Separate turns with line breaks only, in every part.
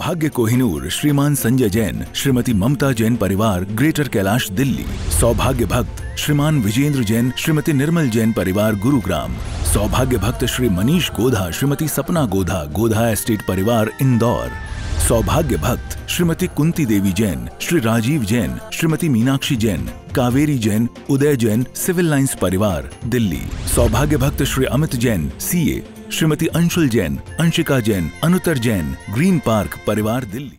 सौभाग्य कोहिनूर श्रीमान संजय जैन, श्रीमती ममता जैन परिवार, ग्रेटर कैलाश, दिल्ली। सौभाग्य भक्त श्रीमान विजेंद्र जैन, श्रीमती निर्मल जैन परिवार, गुरुग्राम। सौभाग्य भक्त श्री मनीष गोधा, श्रीमती सपना गोधा, गोधा एस्टेट परिवार, इंदौर। सौभाग्य भक्त श्रीमती कुंती देवी जैन, श्री राजीव जैन, श्रीमती मीनाक्षी जैन, कावेरी जैन, उदय जैन, सिविल लाइंस परिवार, दिल्ली। सौभाग्य भक्त Shri Amit Jain, CA, Shrimati Anshul Jain, Anshika Jain, Anuttar Jain, green park परिवार, दिल्ली।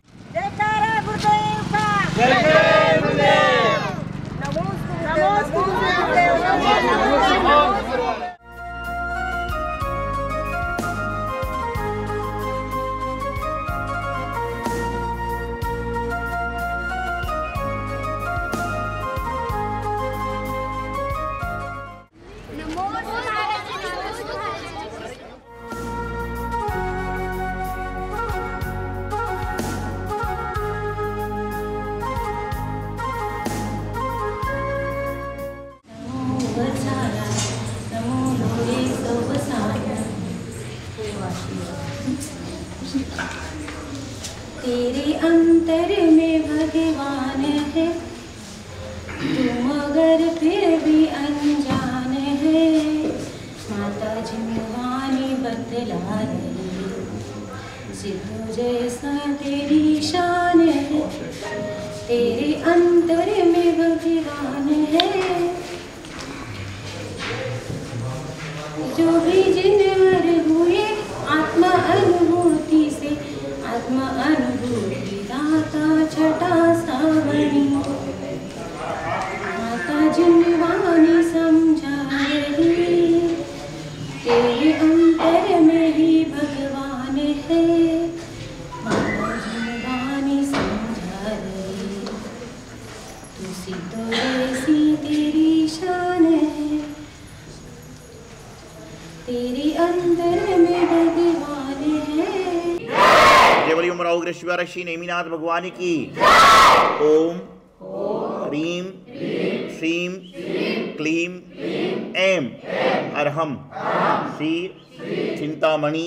तेरे अंतर में भगवान है, तुम अगर फिर भी अनजान है। माता जिम्मेवानी बतला रही, सिद्धू जैसा तेरी शान है। तेरे अंतर में भगवान है, जो भी जिनवर हुए आत्मा अनुभूति से, आत्मा अनुभूति दाता छटा सावणी। माता जिनवानी समझा रही, तेरे अंतर में ही भगवान है। माता जिनवानी समझा रही, तू सिद्धो जैसी तेरी शान है। तेरे अंतर में भगवान है।
जय बोलिए उमराव शिवारक्षी नेमिनाथ भगवान की। ओम ह्रीम श्रीम क्लीम ऐं अरहम श्री चिंतामणि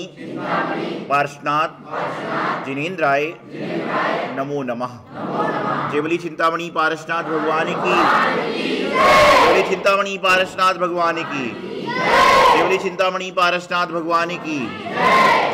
पार्श्वनाथ जिनेन्द्राय नमो नमः। जय बोलिए चिंतामणि पार्श्वनाथ भगवान की। जय बोलिए चिंतामणि पार्श्वनाथ भगवान की। जय बोलिए चिंतामणि पारसनाथ भगवान की।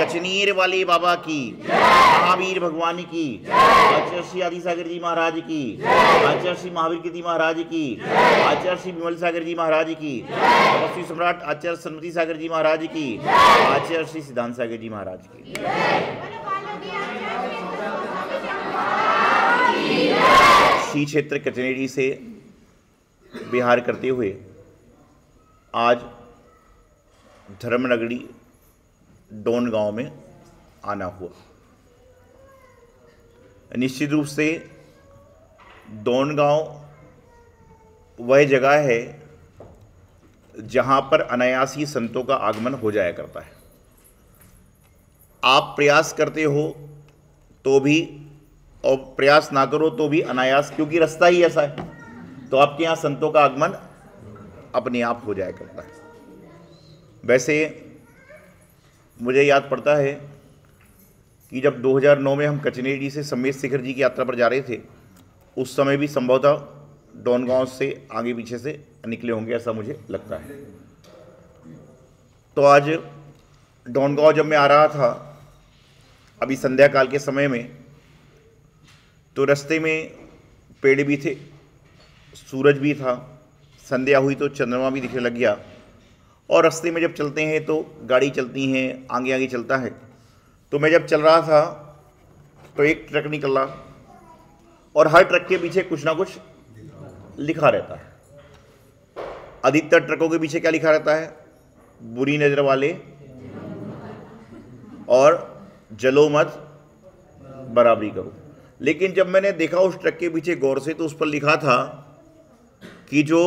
कचनीर वाले बाबा की, महावीर भगवान की, आचार्य श्री आदि सागर जी महाराज की, आचार्य श्री महावीर कीर्ति महाराज की, आचार्य श्री विमल सागर जी महाराज की, तपस्वी सम्राट आचार्य सन्मति सागर जी महाराज की, आचार्य श्री सिद्धांत सागर जी महाराज की। श्री क्षेत्र कचनेरी से विहार करते हुए आज धर्मनगरी डोन गांव में आना हुआ। निश्चित रूप से डोन गांव वह जगह है जहां पर अनायासी संतों का आगमन हो जाया करता है। आप प्रयास करते हो तो भी और प्रयास ना करो तो भी अनायास, क्योंकि रास्ता ही ऐसा है, तो आपके यहाँ संतों का आगमन अपने आप हो जाया करता है। वैसे मुझे याद पड़ता है कि जब 2009 में हम कचनेरी से समेत शिखर जी की यात्रा पर जा रहे थे, उस समय भी संभवतः डोन गांव से आगे पीछे से निकले होंगे, ऐसा मुझे लगता है। तो आज डोन गांव जब मैं आ रहा था अभी संध्या काल के समय में, तो रास्ते में पेड़ भी थे, सूरज भी था, संध्या हुई तो चंद्रमा भी दिखने लग गया। और रास्ते में जब चलते हैं तो गाड़ी चलती हैं, आगे आगे चलता है। तो मैं जब चल रहा था तो एक ट्रक निकला और हर ट्रक के पीछे कुछ ना कुछ लिखा रहता है। अधिकतर ट्रकों के पीछे क्या लिखा रहता है? बुरी नज़र वाले और जलो मत बराबरी करो। लेकिन जब मैंने देखा उस ट्रक के पीछे गौर से, तो उस पर लिखा था कि जो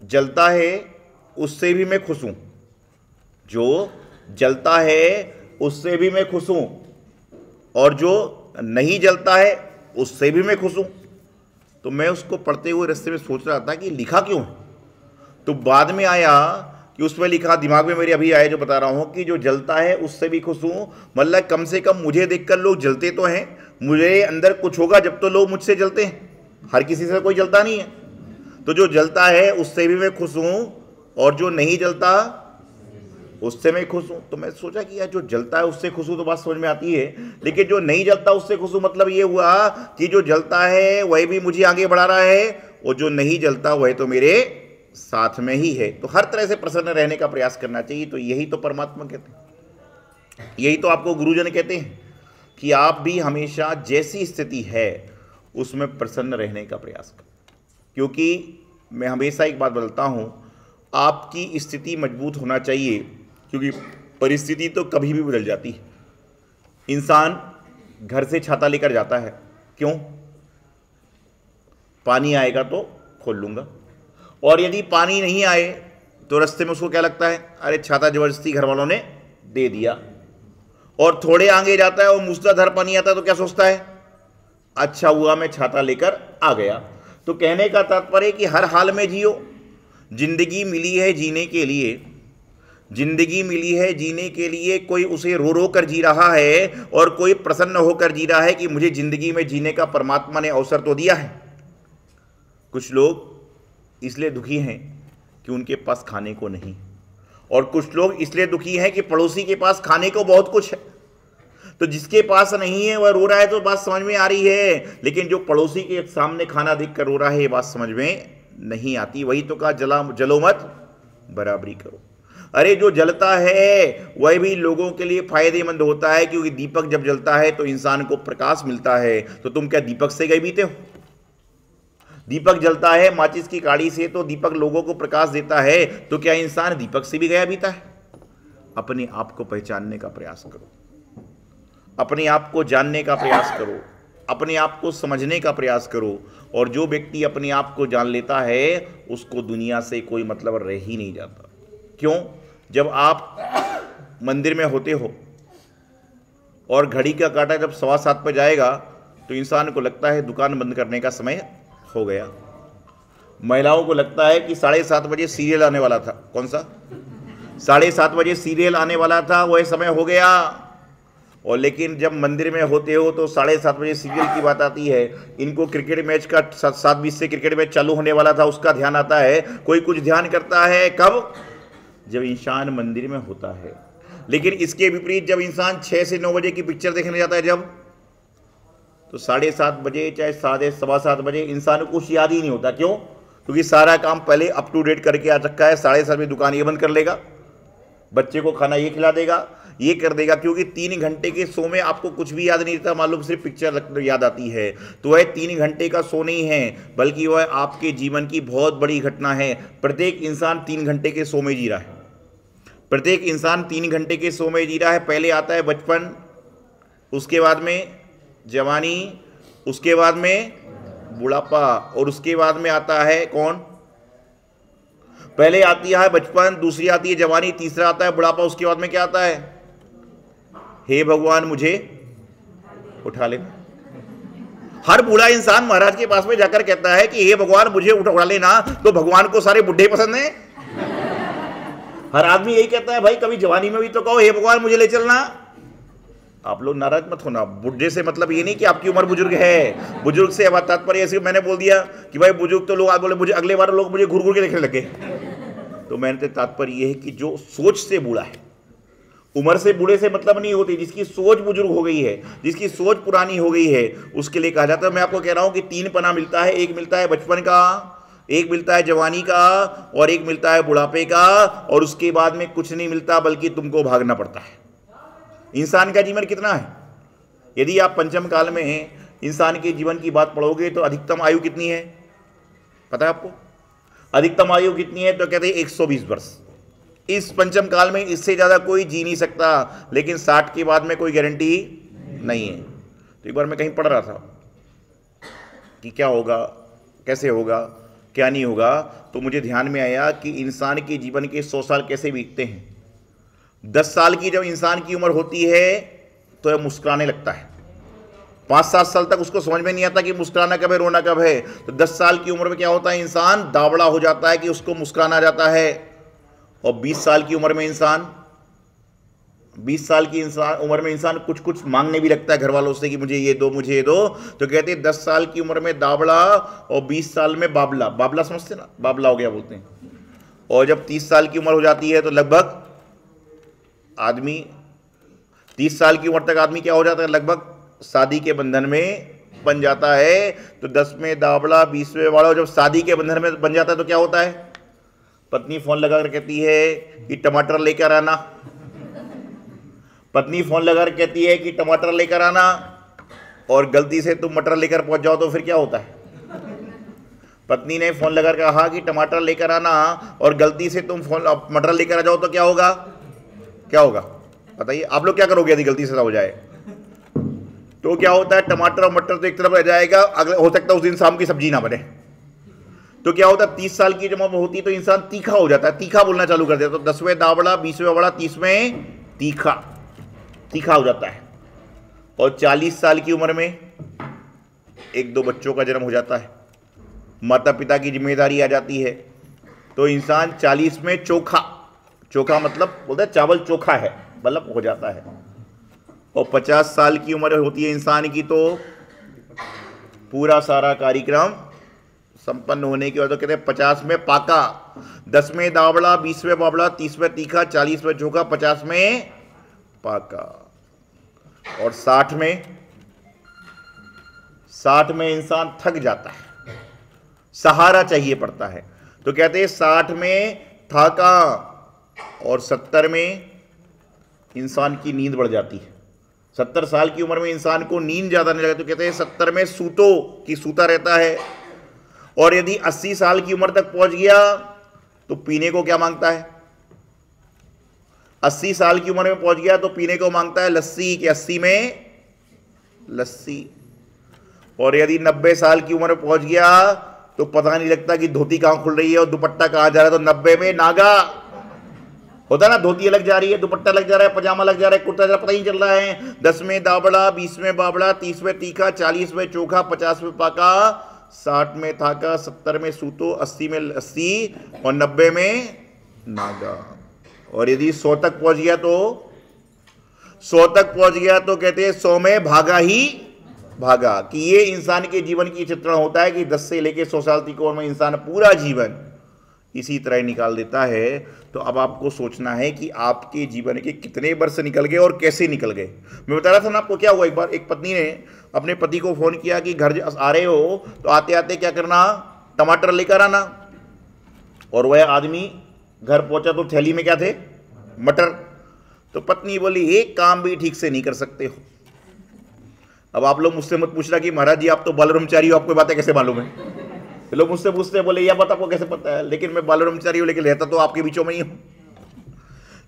जलता है उससे भी मैं खुश हूँ, जो जलता है उससे भी मैं खुश हूँ, और जो नहीं जलता है उससे भी मैं खुश हूँ। तो मैं उसको पढ़ते हुए रास्ते में सोच रहा था कि लिखा क्यों है। तो बाद में आया कि उसमें लिखा, दिमाग में मेरे अभी आए जो बता रहा हूँ, कि जो जलता है उससे भी खुश हूँ। मतलब कम से कम मुझे देखकर लोग जलते तो हैं, मुझे अंदर कुछ होगा जब तो लोग मुझसे जलते हैं। हर किसी से कोई जलता नहीं है, तो जो जलता है उससे भी मैं खुश हूँ, और जो नहीं जलता उससे मैं खुश हूँ। तो मैं सोचा कि यार जो जलता है उससे खुश हूँ तो बात समझ में आती है, लेकिन जो नहीं जलता उससे खुश हूँ मतलब ये हुआ कि जो जलता है वही भी मुझे आगे बढ़ा रहा है, और जो नहीं जलता वह तो मेरे साथ में ही है। तो हर तरह से प्रसन्न रहने का प्रयास करना चाहिए। तो यही तो परमात्मा कहते हैं, यही तो आपको गुरुजन कहते हैं कि आप भी हमेशा जैसी स्थिति है उसमें प्रसन्न रहने का प्रयास करें। क्योंकि मैं हमेशा एक बात बदलता हूँ, आपकी स्थिति मजबूत होना चाहिए, क्योंकि परिस्थिति तो कभी भी बदल जाती है। इंसान घर से छाता लेकर जाता है, क्यों? पानी आएगा तो खोल लूंगा, और यदि पानी नहीं आए तो रास्ते में उसको क्या लगता है, अरे छाता जबरदस्ती घर वालों ने दे दिया। और थोड़े आगे जाता है और मूसलाधार पानी आता है तो क्या सोचता है, अच्छा हुआ मैं छाता लेकर आ गया। तो कहने का तात्पर्य कि हर हाल में जियो। जिंदगी मिली है जीने के लिए, जिंदगी मिली है जीने के लिए। कोई उसे रो रो कर जी रहा है और कोई प्रसन्न होकर जी रहा है कि मुझे जिंदगी में जीने का परमात्मा ने अवसर तो दिया है। कुछ लोग इसलिए दुखी हैं कि उनके पास खाने को नहीं, और कुछ लोग इसलिए दुखी हैं कि पड़ोसी के पास खाने को बहुत कुछ है। तो जिसके पास नहीं है वह रो रहा है तो बात समझ में आ रही है, लेकिन जो पड़ोसी के सामने खाना देख कर रो रहा है ये बात समझ में नहीं आती। वही तो कहा, जलो मत बराबरी करो। अरे जो जलता है वह भी लोगों के लिए फायदेमंद होता है, क्योंकि दीपक जब जलता है तो इंसान को प्रकाश मिलता है। तो तुम क्या दीपक से गए बीते हो? दीपक जलता है माचिस की काड़ी से तो दीपक लोगों को प्रकाश देता है, तो क्या इंसान दीपक से भी गया बीता है? अपने आप को पहचानने का प्रयास करो, अपने आप को जानने का प्रयास करो, अपने आप को समझने का प्रयास करो। और जो व्यक्ति अपने आप को जान लेता है उसको दुनिया से कोई मतलब रह ही नहीं जाता। क्यों? जब आप मंदिर में होते हो और घड़ी का कांटा जब 7:15 पर जाएगा तो इंसान को लगता है दुकान बंद करने का समय हो गया। महिलाओं को लगता है कि 7:30 बजे सीरियल आने वाला था। कौन सा? 7:30 बजे सीरियल आने वाला था, वह समय हो गया। और लेकिन जब मंदिर में होते हो तो 7:30 बजे सीरियल की बात आती है। इनको क्रिकेट मैच का 7:20 से क्रिकेट मैच चालू होने वाला था उसका ध्यान आता है। कोई कुछ ध्यान करता है कब? जब इंसान मंदिर में होता है। लेकिन इसके विपरीत जब इंसान 6 से 9 बजे की पिक्चर देखने जाता है जब, तो 7:30 बजे चाहे 7:15 बजे इंसान को कुछ याद ही नहीं होता। क्यों? क्योंकि सारा काम पहले अप टू डेट करके आ रखा है। 7:30 बजे दुकान ये बंद कर लेगा, बच्चे को खाना ये खिला देगा, ये कर देगा। क्योंकि 3 घंटे के शो में आपको कुछ भी याद नहीं रहता, मालूम सिर्फ पिक्चर याद आती है। तो वह 3 घंटे का शो नहीं है, बल्कि वह आपके जीवन की बहुत बड़ी घटना है। प्रत्येक इंसान 3 घंटे के शो में जी रहा है। प्रत्येक इंसान 3 घंटे के शो में जी रहा है। पहले आता है बचपन, उसके बाद में जवानी, उसके बाद में बुढ़ापा, और उसके बाद में आता है कौन? पहले आती है बचपन, दूसरी आती है जवानी, तीसरा आता है बुढ़ापा, उसके बाद में क्या आता है? हे भगवान मुझे उठा लेना। हर बूढ़ा इंसान महाराज के पास में जाकर कहता है कि हे भगवान मुझे उठा लेना। तो भगवान को सारे बुढ़े पसंद हैं। हर आदमी यही कहता है, भाई कभी जवानी में भी तो कहो हे भगवान मुझे ले चलना। आप लोग नाराज मत होना। बुढ़े से मतलब ये नहीं कि आपकी उम्र बुजुर्ग है। बुजुर्ग से अब तात्पर्य ऐसे मैंने बोल दिया कि भाई बुजुर्ग तो लोग आज बोले मुझे, अगले बार लोग मुझे घूर घूर के देखने लगे। तो मैंने तात्पर्य ये है कि जो सोच से बूढ़ा है, उम्र से बूढ़े से मतलब नहीं होती। जिसकी सोच बुजुर्ग हो गई है, जिसकी सोच पुरानी हो गई है, उसके लिए कहा जाता है। मैं आपको कह रहा हूं कि 3 पना मिलता है। एक मिलता है बचपन का, एक मिलता है जवानी का, और एक मिलता है बुढ़ापे का। और उसके बाद में कुछ नहीं मिलता, बल्कि तुमको भागना पड़ता है। इंसान का जीवन कितना है? यदि आप पंचम काल में इंसान के जीवन की बात पढ़ोगे तो अधिकतम आयु कितनी है पता है आपको? अधिकतम आयु कितनी है? तो कहते हैं 120 वर्ष। इस पंचम काल में इससे ज़्यादा कोई जी नहीं सकता। लेकिन 60 के बाद में कोई गारंटी नहीं है। तो एक बार मैं कहीं पढ़ रहा था कि क्या होगा, कैसे होगा, क्या नहीं होगा, तो मुझे ध्यान में आया कि इंसान के जीवन के 100 साल कैसे बीतते हैं। 10 साल की जब इंसान की उम्र होती है तो यह मुस्कुराने लगता है। 5-7 साल तक उसको समझ में नहीं आता कि मुस्कुराना कब है, रोना कब है। तो 10 साल की उम्र में क्या होता है, इंसान दावड़ा हो जाता है कि उसको मुस्कुराना आ जाता है। और 20 साल की उम्र में इंसान 20 साल की उम्र में इंसान कुछ कुछ मांगने भी लगता है घर वालों से कि मुझे ये दो, मुझे ये दो। तो कहते हैं 10 साल की उम्र में दाबड़ा और 20 साल में बाबला। बाबला समझते ना, बाबला हो गया बोलते हैं। और जब 30 साल की उम्र हो जाती है तो लगभग आदमी 30 साल की उम्र तक आदमी क्या हो जाता है, लगभग शादी के बंधन में बन जाता है। तो 10 में दाबड़ा, 20 में बाबड़ा, जब शादी के बंधन में बन जाता है तो क्या होता है, पत्नी फोन लगाकर कहती है कि टमाटर लेकर आना। पत्नी फोन लगाकर कहती है कि टमाटर लेकर आना, और गलती से तुम मटर लेकर पहुंच जाओ तो फिर क्या होता है। पत्नी ने फोन लगाकर कहा कि टमाटर लेकर आना, और गलती से तुम मटर लेकर आ जाओ तो क्या होगा, क्या होगा बताइए। आप लोग क्या करोगे यदि गलती से हो जाए तो क्या होता है, टमाटर और मटर तो एक तरफ रह जाएगा, अगले हो सकता है उस दिन शाम की सब्जी ना बने। तो क्या होता है, 30 साल की जब उम्र होती है तो इंसान तीखा हो जाता है, तीखा बोलना चालू कर देता है। तो 10वें दाबड़ा, 20वें बड़ा, 30वें तीखा हो जाता है। और 40 साल की उम्र में 1-2 बच्चों का जन्म हो जाता है, माता पिता की जिम्मेदारी आ जाती है। तो इंसान 40 में चोखा मतलब बोलते हैं चावल चोखा है, मतलब हो जाता है। और 50 साल की उम्र होती है इंसान की तो पूरा सारा कार्यक्रम संपन्न होने के बाद तो कहते हैं 50 में पाका, 10 में दाबड़ा, 20वें बाबड़ा, 30वें तीखा, 40 में चोखा, 50 में पाका। और 60 में इंसान थक जाता है, सहारा चाहिए पड़ता है। तो कहते हैं 60 में थाका, और 70 में इंसान की नींद बढ़ जाती है। 70 साल की उम्र में इंसान को नींद ज्यादा नहीं लगती, तो कहते हैं 70 में सूता रहता है। और यदि 80 साल की उम्र तक पहुंच गया तो पीने को क्या मांगता है, 80 साल की उम्र में पहुंच गया तो पीने को मांगता है लस्सी, कि 80 में लस्सी। और यदि 90 साल की उम्र में पहुंच गया तो पता नहीं लगता कि धोती कहां खुल रही है और दुपट्टा कहां जा रहा है। तो 90 में नागा होता है ना, धोती अलग जा रही है, दुपट्टा लग जा रहा है, पजामा लग जा रहा है, कुर्ता जा रहा है, पता ही चल रहा है। 10 में दाबड़ा, 20 में बाबड़ा, 30 में तीखा, 40 में चोखा, 50 में पाका, 60 में थाका, 70 में सूतो, 80 में लस्सी, और 90 में नागा। और यदि 100 तक पहुंच गया तो कहते हैं 100 में भागा, कि ये इंसान के जीवन की चित्रण होता है कि 10 से लेकर 100 साल की उम्र में इंसान पूरा जीवन इसी तरह निकाल देता है। तो अब आपको सोचना है कि आपके जीवन के कितने वर्ष निकल गए और कैसे निकल गए। मैं बता रहा था ना आपको, क्या हुआ, एक बार एक पत्नी ने अपने पति को फोन किया कि घर आ रहे हो तो आते आते क्या करना, टमाटर लेकर आना। और वह आदमी घर पहुंचा तो थैली में क्या थे, मटर। तो पत्नी बोली एक काम भी ठीक से नहीं कर सकते हो। अब आप लोग मुझसे मत पूछना कि महाराज जी आप तो बाल ब्रह्मचारी हो, आपको बातें कैसे मालूम है। लोग मुझसे पूछते बोले यह बात आपको कैसे पता है, लेकिन मैं बाल ब्रह्मचारी हूं, लेकिन रहता तो आपके बीचों में ही हूं।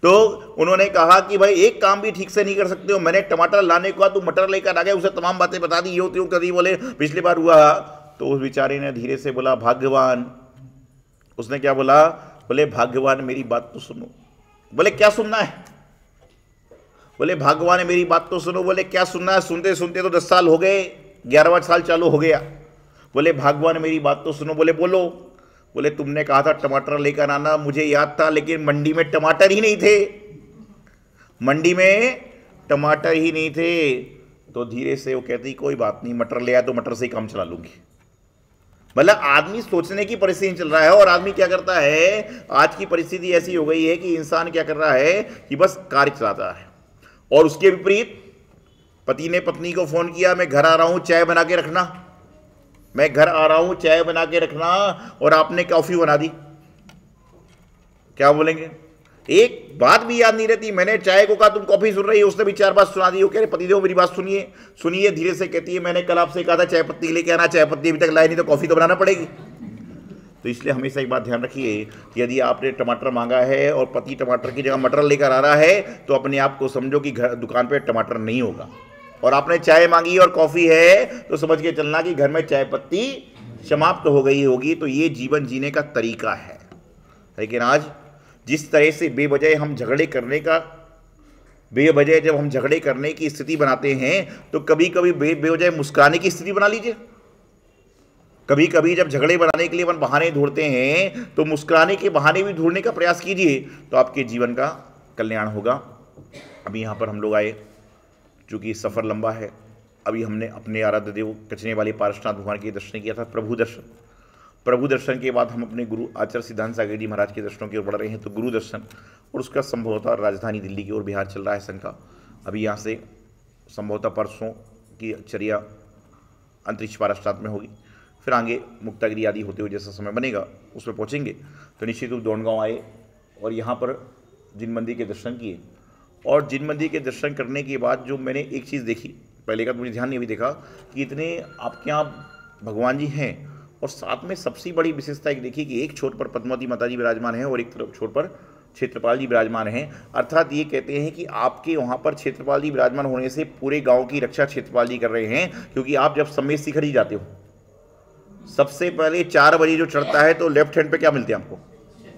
तो उन्होंने कहा कि भाई एक काम भी ठीक से नहीं कर सकते हो। मैंने टमाटर लाने को तो मटर लेकर आ गए, उसे तमाम बातें बता दी, यूं करी। बोले पिछली बार हुआ तो उस बेचारे ने धीरे से बोला भाग्यवान। उसने क्या बोला, बोले भाग्यवान मेरी बात तो सुनो। बोले क्या सुनना है, बोले भगवान मेरी बात तो सुनो। बोले क्या सुनना है, सुनते सुनते तो 10 साल हो गए, 11वां साल चालू हो गया। बोले भगवान मेरी बात तो सुनो। बोले बोलो। बोले तुमने कहा था टमाटर लेकर आना, मुझे याद था, लेकिन मंडी में टमाटर ही नहीं थे, मंडी में टमाटर ही नहीं थे। तो धीरे से वो कहती कोई बात नहीं, मटर ले आया तो मटर से ही काम चला लूंगी। मतलब आदमी सोचने की परिस्थिति चल रहा है, और आदमी क्या करता है, आज की परिस्थिति ऐसी हो गई है कि इंसान क्या कर रहा है कि बस कार्य चलाता है। और उसके विपरीत पति ने पत्नी को फोन किया, मैं घर आ रहा हूं चाय बना के रखना, मैं घर आ रहा हूं चाय बना के रखना, और आपने कॉफी बना दी। क्या बोलेंगे, एक बात भी याद नहीं रहती। मैंने चाय को कहा तुम कॉफी सुन रही हो, उसने भी 4 बात सुना दी। वो कह रहे पतिदेव मेरी बात सुनिए सुनिए। धीरे से कहती है मैंने कल आपसे कहा था चाय पत्ती लेके आना, चाय पत्ती अभी तक लाई नहीं, तो कॉफी तो बनाना पड़ेगी। तो इसलिए हमेशा एक बात ध्यान रखिए कि यदि आपने टमाटर मांगा है और पति टमाटर की जगह मटर लेकर आ रहा है, तो अपने आप को समझो कि घर दुकान पे टमाटर नहीं होगा। और आपने चाय मांगी और कॉफ़ी है तो समझ के चलना कि घर में चाय पत्ती समाप्त हो गई होगी। तो ये जीवन जीने का तरीका है। लेकिन आज जिस तरह से बेवजह हम झगड़े करने की स्थिति बनाते हैं, तो कभी कभी बेवजह मुस्कुराने की स्थिति बना लीजिए। कभी कभी जब झगड़े बनाने के लिए अपन बहाने ढूंढते हैं तो मुस्कुराने के बहाने भी ढूंढने का प्रयास कीजिए, तो आपके जीवन का कल्याण होगा। अभी यहाँ पर हम लोग आए, चूँकि सफ़र लंबा है, अभी हमने अपने आराध्य देव कचने वाले पारसनाथ भगवान के दर्शन किया था, प्रभु दर्शन। प्रभु दर्शन के बाद हम अपने गुरु आचार्य सिद्धांत सागर जी महाराज के दर्शनों की ओर बढ़ रहे हैं, तो गुरु दर्शन और उसका संभवतः राजधानी दिल्ली की ओर बिहार चल रहा है संघ का। अभी यहाँ से संभवतः परसों की चर्या अंतरिक्ष पारसनाथ में होगी, फिर आगे मुक्तागिरी आदि होते हुए जैसा समय बनेगा उसमें पहुँचेंगे। तो निश्चित रूप डोनगांव आए और यहाँ पर जिन मंदिर के दर्शन किए, और जिन मंदिर के दर्शन करने के बाद जो मैंने एक चीज़ देखी, पहले का तो मुझे ध्यान नहीं अभी देखा कि इतने आपके यहाँ भगवान जी हैं, और साथ में सबसे बड़ी विशेषता एक देखी कि एक छोर पर पद्मावती माता जी विराजमान हैं और एक तरफ छोर पर क्षेत्रपाल जी विराजमान हैं। अर्थात ये कहते हैं कि आपके वहाँ पर क्षेत्रपाल जी विराजमान होने से पूरे गांव की रक्षा क्षेत्रपाल जी कर रहे हैं, क्योंकि आप जब समेत शिखर जी जाते हो सबसे पहले 4 बजे जो चढ़ता है तो लेफ्ट हैंड पे क्या मिलते हैं आपको?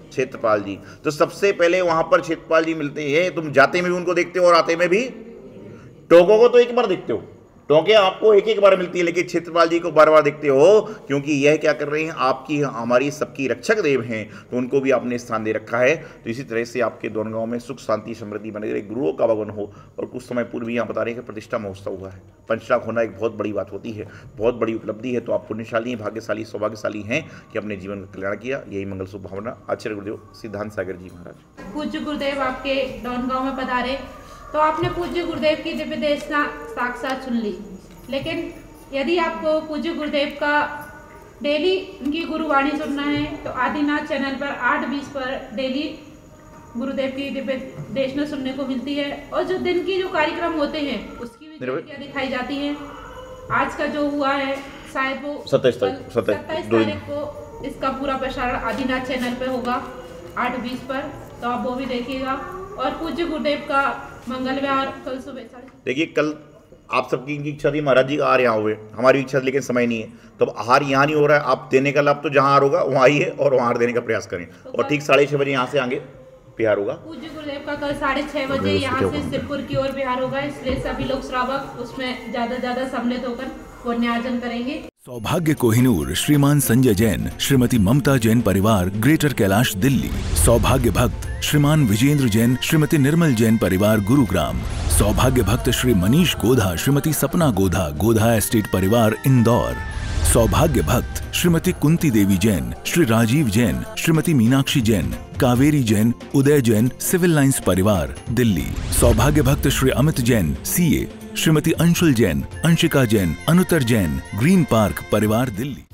क्षेत्रपाल जी। तो सबसे पहले वहाँ पर क्षेत्रपाल जी मिलते हैं, तुम जाते में भी उनको देखते हो और आते में भी। टोकों को तो एक बार देखते हो, टोके आपको एक बार मिलती है, लेकिन क्षेत्रपाल जी को बार बार देखते हो, क्योंकि यह क्या कर रहे हैं, आपकी हमारी सबकी रक्षक देव हैं, तो उनको भी आपने स्थान दे रखा है। तो इसी तरह से आपके डोनगांव में सुख शांति समृद्धि बने रहे, गुरुओं का आगमन हो। और कुछ समय पूर्व यहाँ बता रहे हैं कि प्रतिष्ठा महोत्सव हुआ है। पंचनाक होना एक बहुत बड़ी बात होती है, बहुत बड़ी उपलब्धि है। तो आप पुण्यशाली हैं, भाग्यशाली, सौभाग्यशाली हैं कि अपने जीवन का कल्याण किया। यही मंगल शुभ भावना आचार्य गुरुदेव सिद्धांत सागर जी महाराज।
पूज्य गुरुदेव आपके डोनगांव में पधारे तो आपने पूज्य गुरुदेव की दिव्य देशना साक्षात सुन ली, लेकिन यदि आपको पूज्य गुरुदेव का डेली उनकी गुरुवाणी सुनना है तो आदिनाथ चैनल पर 8:20 पर डेली गुरुदेव की दिव्य देशना सुनने को मिलती है। और जो दिन की जो कार्यक्रम होते हैं उसकी भी क्या दिखाई जाती है। आज का जो हुआ है शायद वो 27 तारीख को इसका पूरा प्रसारण आदिनाथ चैनल पर होगा 8:20 पर, तो आप वो भी देखिएगा। और पूज्य गुरुदेव का मंगल विहार कल सुबह।
देखिए, कल आप सबकी इच्छा थी महाराज जी आहार यहाँ हुए, हमारी इच्छा थी लेकिन समय नहीं है, तो अब आहार यहाँ नहीं हो रहा है। आप देने का लाभ तो जहाँ आहार होगा वहाँ आइए और वहाँ आहार देने का प्रयास करें। और ठीक 6:30 बजे यहाँ से आगे बिहार होगा।
पूज्य गुरुदेव का कल 6:30 बजे यहाँ से सिरपुर की ओर बिहार होगा, इसलिए सभी लोग श्रावक उसमें ज्यादा सम्मिलित होकर पुण्यार्जन करेंगे।
सौभाग्य कोहिनूर श्रीमान संजय जैन, श्रीमती ममता जैन परिवार, ग्रेटर कैलाश दिल्ली। सौभाग्य भक्त श्रीमान विजेंद्र जैन, श्रीमती निर्मल जैन परिवार, गुरुग्राम। सौभाग्य भक्त श्री मनीष गोधा, श्रीमती सपना गोधा, गोधा एस्टेट परिवार, इंदौर। सौभाग्य भक्त श्रीमती कुंती देवी जैन, श्री राजीव जैन, श्रीमती मीनाक्षी जैन, कावेरी जैन, उदय जैन, सिविल लाइंस परिवार, दिल्ली। सौभाग्य भक्त Shri Amit Jain, CA, Shrimati Anshul Jain, Anshika Jain, Anuttar Jain, green park परिवार, दिल्ली।